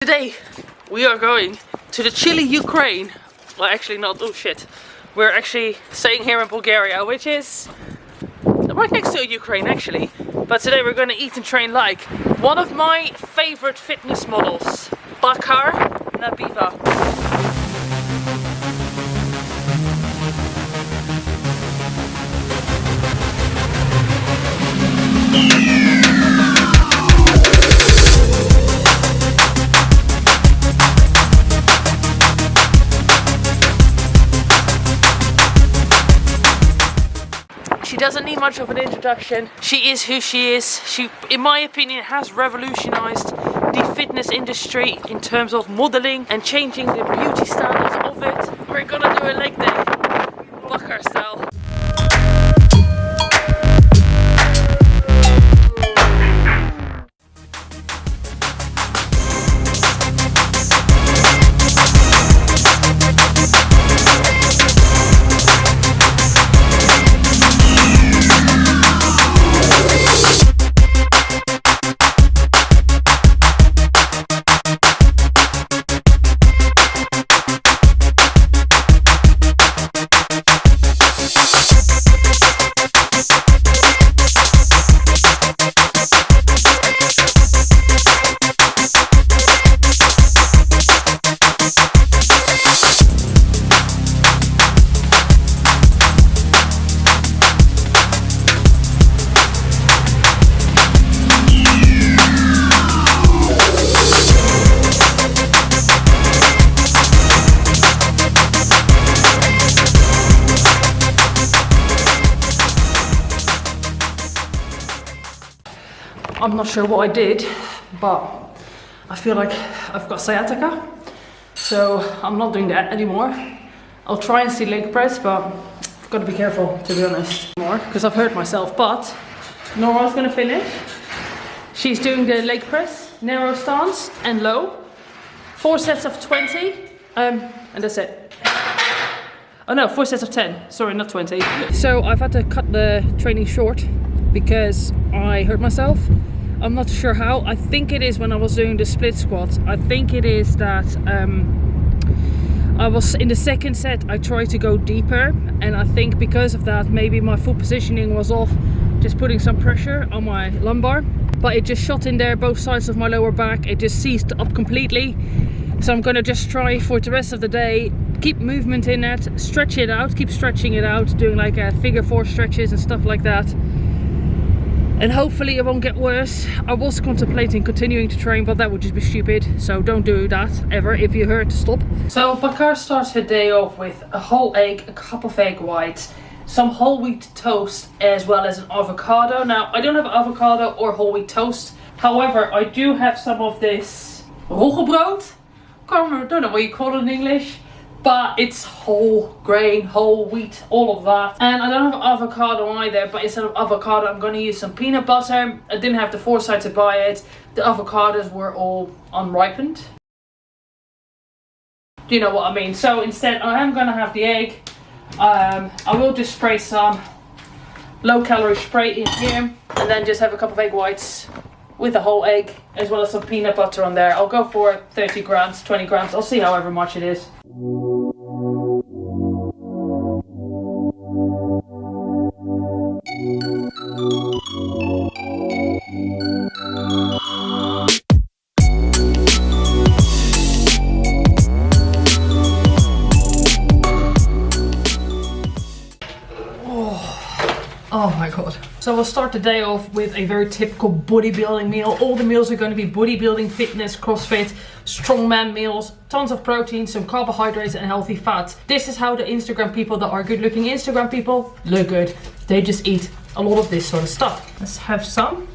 Today we are going to the chilly Ukraine. Well, actually not. Oh shit. We're actually staying here in Bulgaria, which is right next to Ukraine actually. But today we're going to eat and train like one of my favorite fitness models, Bakhar Nabieva. She doesn't need much of an introduction. She is who she is. She, in my opinion, has revolutionized the fitness industry in terms of modeling and changing the beauty standards of it. We're gonna do a leg day, Bakhar style. I'm not sure what I did, but I feel like I've got sciatica, so I'm not doing that anymore. I'll try and see leg press, but I've got to be careful, to be honest, more because I've hurt myself. But Nora's gonna finish. She's doing the leg press, narrow stance and low, 4 sets of 20, and that's it. Oh no, 4 sets of 10. Sorry, not 20. So I've had to cut the training short because I hurt myself. I'm not sure how. I think it is when I was doing the split squats. I think it is that I was in the second set, I tried to go deeper, and I think because of that maybe my foot positioning was off, just putting some pressure on my lumbar, but it just shot in there both sides of my lower back. It just seized up completely. So I'm gonna just try for the rest of the day, keep movement in it, stretch it out, keep stretching it out, doing like figure 4 stretches and stuff like that. And hopefully it won't get worse. I was contemplating continuing to train, but that would just be stupid. So don't do that ever. If you hurt, stop. So Bakhar starts her day off with a whole egg, a cup of egg whites, some whole wheat toast, as well as an avocado. Now, I don't have avocado or whole wheat toast. However, I do have some of this roggebrood. I don't know what you call it in English, but it's whole grain, whole wheat, all of that. And I don't have avocado either, but instead of avocado I'm going to use some peanut butter. I didn't have the foresight to buy it. The avocados were all unripened. Do you know what I mean? So instead I am going to have the egg. I will just spray some low calorie spray in here, and then just have a cup of egg whites with a whole egg, as well as some peanut butter on there. I'll go for 30 grams, 20 grams, I'll see however much it is. Oh my god. So we'll start the day off with a very typical bodybuilding meal. All the meals are going to be bodybuilding, fitness, CrossFit, strongman meals, tons of protein, some carbohydrates and healthy fats. This is how the Instagram people that are good looking Instagram people look good. They just eat a lot of this sort of stuff. Let's have some.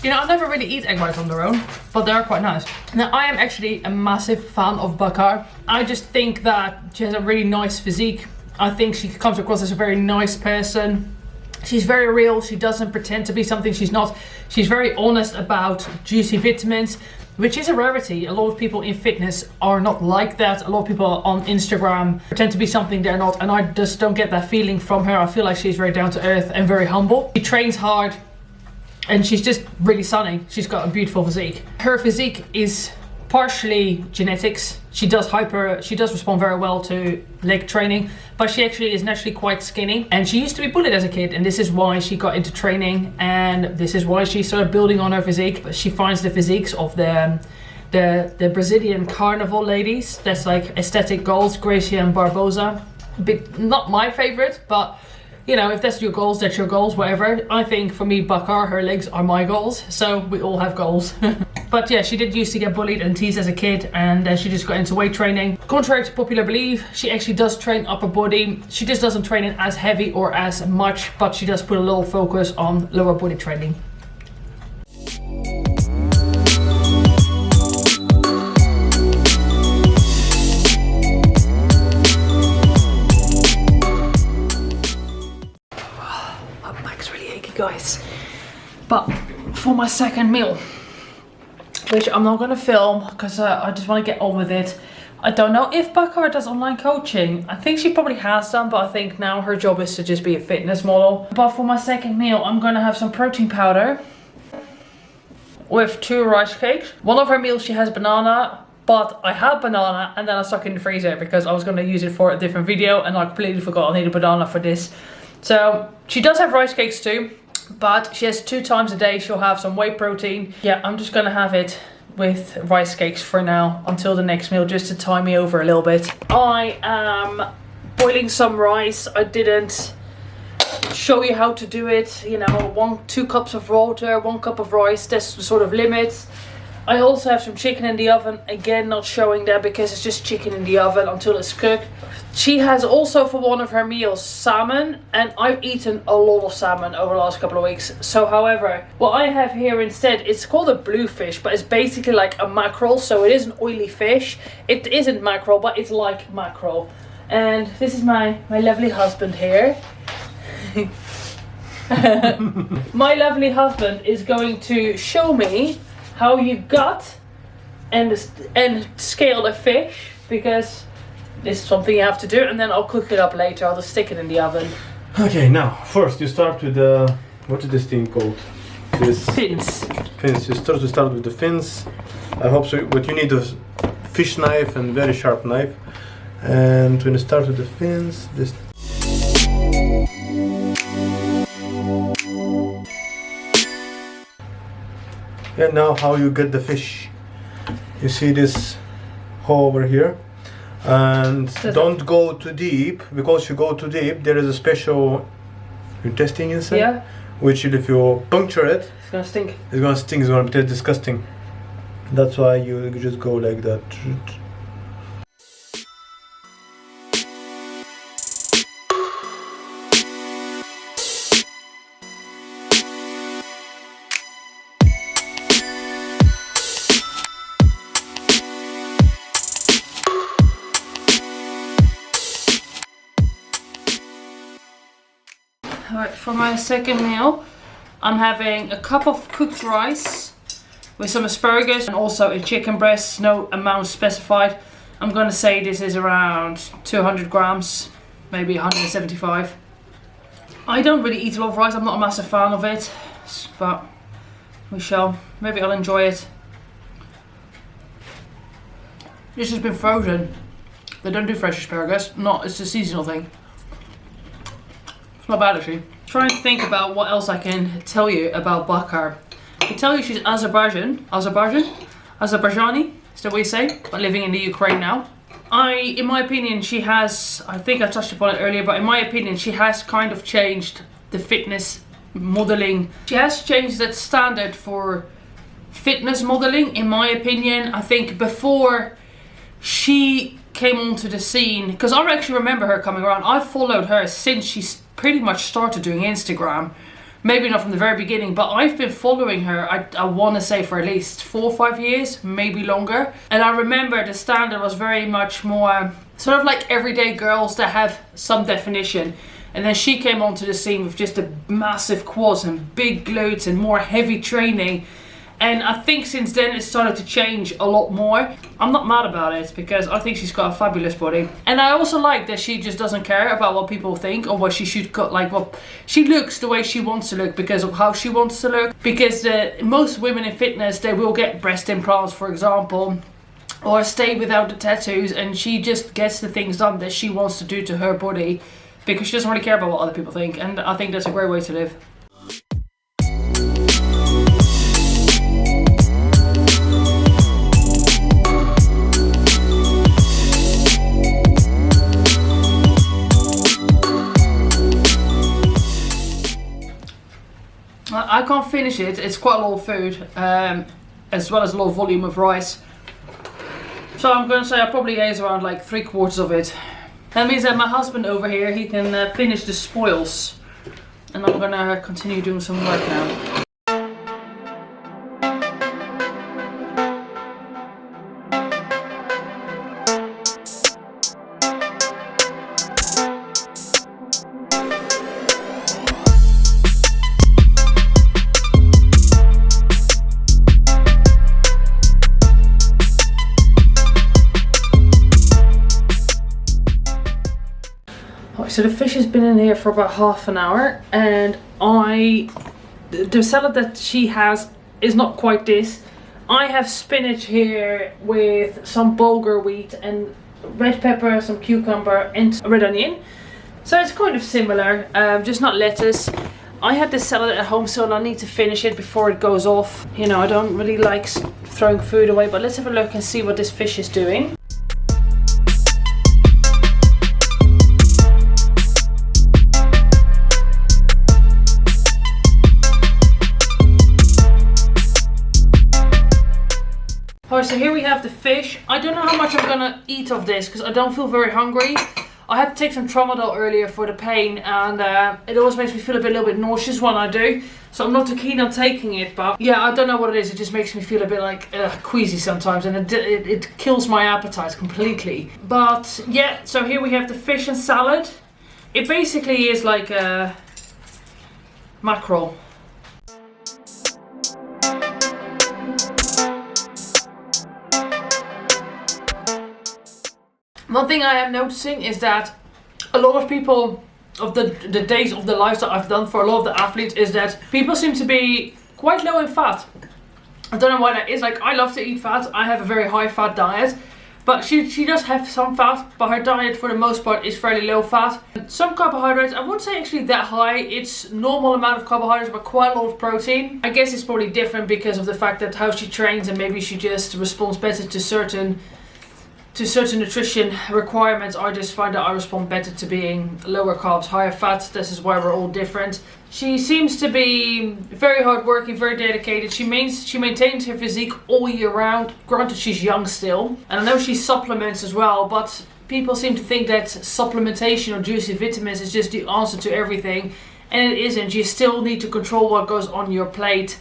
You know, I never really eat egg whites on their own, but they are quite nice. Now, I am actually a massive fan of Bakhar. I just think that she has a really nice physique. I think she comes across as a very nice person. She's very real. She doesn't pretend to be something she's not. She's very honest about juicy vitamins, which is a rarity. A lot of people in fitness are not like that. A lot of people on Instagram pretend to be something they're not, and I just don't get that feeling from her. I feel like she's very down to earth and very humble. She trains hard. and she's just really stunning. She's got a beautiful physique. Her physique is partially genetics. She does respond very well to leg training, but she actually is naturally quite skinny, and she used to be bullied as a kid, and this is why she got into training, and this is why she started building on her physique. She finds the physiques of the Brazilian carnival ladies. That's like aesthetic goals, Gracie and Barbosa. Not my favorite, but you know, if that's your goals, that's your goals, whatever. I think for me, Bakhar, her legs are my goals, so we all have goals. But yeah, she did used to get bullied and teased as a kid, and she just got into weight training. Contrary to popular belief, she actually does train upper body. She just doesn't train it as heavy or as much, but she does put a little focus on lower body training. Guys, but for my second meal, which I'm not gonna film because I just want to get on with it. I don't know if Bakhar does online coaching. I think she probably has done, but I think now her job is to just be a fitness model. But for my second meal, I'm gonna have some protein powder with 2 rice cakes. One of her meals she has banana, but I had banana and then I stuck it in the freezer because I was gonna use it for a different video, and I completely forgot I needed banana for this. So she does have rice cakes too, but she has 2 times a day she'll have some whey protein. Yeah, I'm just gonna have it with rice cakes for now until the next meal, just to tie me over a little bit. I am boiling some rice. I didn't show you how to do it. You know, 2 cups of water, 1 cup of rice, that's the sort of limit. I also have some chicken in the oven. Again, not showing that because it's just chicken in the oven until it's cooked. She has also for one of her meals salmon, and I've eaten a lot of salmon over the last couple of weeks. So however, what I have here instead, it's called a bluefish, but it's basically like a mackerel, so it is an oily fish. It isn't mackerel, but it's like mackerel. And this is my lovely husband here. My lovely husband is going to show me how you gut and scale a fish, because this is something you have to do, and then I'll cook it up later. I'll just stick it in the oven. Okay, now first you start with the, what is this thing called? This fins. Fins. You start with the fins. I hope so. But you need a fish knife and very sharp knife. And when you start with the fins, this. And now how you get the fish. You see this hole over here, and don't go too deep, because you go too deep there is a special intestine inside, yeah, which if you puncture it, it's gonna stink. It's gonna stink, it's gonna be disgusting. That's why you just go like that. Alright, for my second meal, I'm having a cup of cooked rice with some asparagus and also a chicken breast, no amount specified. I'm gonna say this is around 200 grams, maybe 175. I don't really eat a lot of rice, I'm not a massive fan of it, but we shall. Maybe I'll enjoy it. This has been frozen. They don't do fresh asparagus, it's a seasonal thing. It's not bad actually. Trying to think about what else I can tell you about Bakhar. I can tell you she's Azerbaijani, is that what you say? But living in the Ukraine now. In my opinion, she has, I think I touched upon it earlier, but in my opinion, she has kind of changed the fitness modeling. She has changed that standard for fitness modeling, in my opinion. I think before she came onto the scene, because I actually remember her coming around. I've followed her since she's pretty much started doing Instagram. Maybe not from the very beginning, but I've been following her, I want to say for at least 4 or 5 years, maybe longer. And I remember the standard was very much more sort of like everyday girls that have some definition. And then she came onto the scene with just a massive quads and big glutes and more heavy training. And I think since then it started to change a lot more. I'm not mad about it because I think she's got a fabulous body. And I also like that she just doesn't care about what people think or what she should cut, like what she looks the way she wants to look because of how she wants to look. Because most women in fitness, they will get breast implants, for example, or stay without the tattoos, and she just gets the things done that she wants to do to her body because she doesn't really care about what other people think. And I think that's a great way to live. I can't finish it. It's quite a lot of food, as well as a lot of volume of rice. So I'm going to say I probably ate around like 3/4 of it. That means that my husband over here, he can finish the spoils. And I'm going to continue doing some work now. So the fish has been in here for about half an hour, and the salad that she has is not quite this. I have spinach here with some bulgur wheat and red pepper, some cucumber and red onion. So it's kind of similar, just not lettuce. I had this salad at home, so I need to finish it before it goes off. You know, I don't really like throwing food away, but let's have a look and see what this fish is doing. Alright, so here we have the fish. I don't know how much I'm gonna eat of this because I don't feel very hungry. I had to take some tramadol earlier for the pain, and it always makes me feel a little bit nauseous when I do. So I'm not too keen on taking it, but yeah, I don't know what it is. It just makes me feel a bit like queasy sometimes, and it kills my appetite completely. But yeah, so here we have the fish and salad. It basically is like a mackerel. One thing I am noticing is that a lot of people, of the days of the lives that I've done for a lot of the athletes, is that people seem to be quite low in fat. I don't know why that is. Like, I love to eat fat. I have a very high fat diet, but she does have some fat, but her diet for the most part is fairly low fat. Some carbohydrates, I wouldn't say actually that high. It's normal amount of carbohydrates, but quite a lot of protein. I guess it's probably different because of the fact that how she trains, and maybe she just responds better to certain nutrition requirements. I just find that I respond better to being lower carbs, higher fat. This is why we're all different. She seems to be very hardworking, very dedicated. She maintains her physique all year round. Granted, she's young still, and I know she supplements as well, but people seem to think that supplementation or juicy vitamins is just the answer to everything, and it isn't. You still need to control what goes on your plate.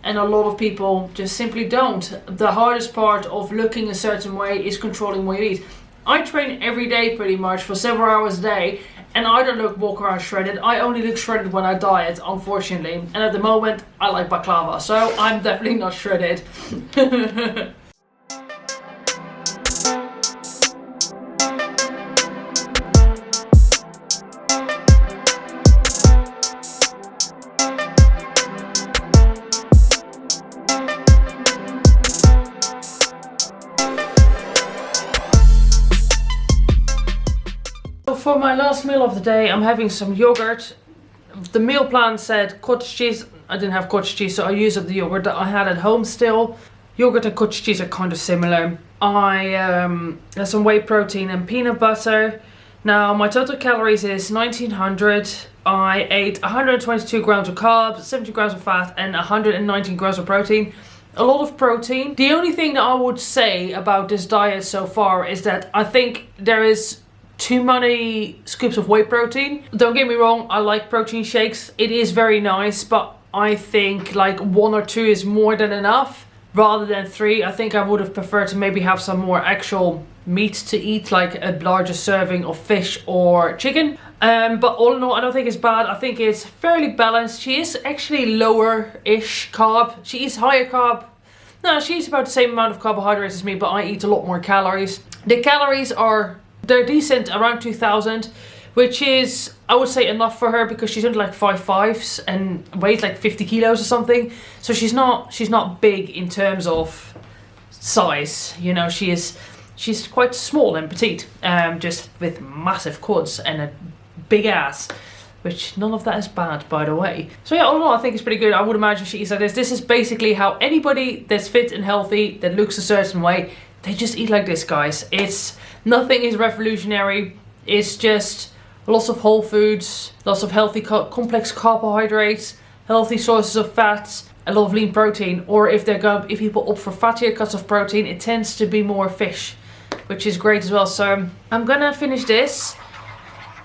And a lot of people just simply don't. The hardest part of looking a certain way is controlling what you eat. I train every day pretty much for several hours a day, and I don't walk around shredded. I only look shredded when I diet, unfortunately. And at the moment, I like baklava, so I'm definitely not shredded. For my last meal of the day, I'm having some yogurt. The meal plan said cottage cheese. I didn't have cottage cheese, so I used up the yogurt that I had at home still. Yogurt and cottage cheese are kind of similar. I had some whey protein and peanut butter. Now my total calories is 1900. I ate 122 grams of carbs, 70 grams of fat, and 119 grams of protein. A lot of protein. The only thing that I would say about this diet so far is that I think there is too many scoops of whey protein. Don't get me wrong, I like protein shakes. It is very nice, but I think like 1 or 2 is more than enough rather than 3. I think I would have preferred to maybe have some more actual meat to eat, like a larger serving of fish or chicken. But all in all, I don't think it's bad. I think it's fairly balanced. She is actually lower-ish carb. She eats higher carb. No, she eats about the same amount of carbohydrates as me, but I eat a lot more calories. The calories they're decent, around 2,000, which is, I would say, enough for her because she's only like 5'5" and weighs like 50 kilos or something. So she's not big in terms of size. You know, she's quite small and petite, just with massive quads and a big ass, which none of that is bad, by the way. So yeah, all in all, I think it's pretty good. I would imagine she eats like this. This is basically how anybody that's fit and healthy, that looks a certain way, they just eat like this, guys. Nothing is revolutionary. It's just lots of whole foods, lots of healthy complex carbohydrates, healthy sources of fats, a lot of lean protein. Or if people opt for fattier cuts of protein, it tends to be more fish, which is great as well. So I'm gonna finish this.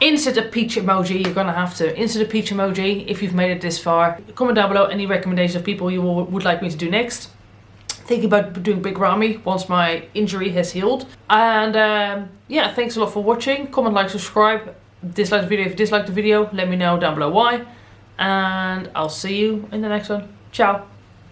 Insert a peach emoji. You're gonna have to insert a peach emoji if you've made it this far. Comment down below any recommendations of people you would like me to do next. Thinking about doing Big Ramy once my injury has healed. And yeah, thanks a lot for watching. Comment, like, subscribe. Dislike the video if you dislike the video. Let me know down below why. And I'll see you in the next one. Ciao.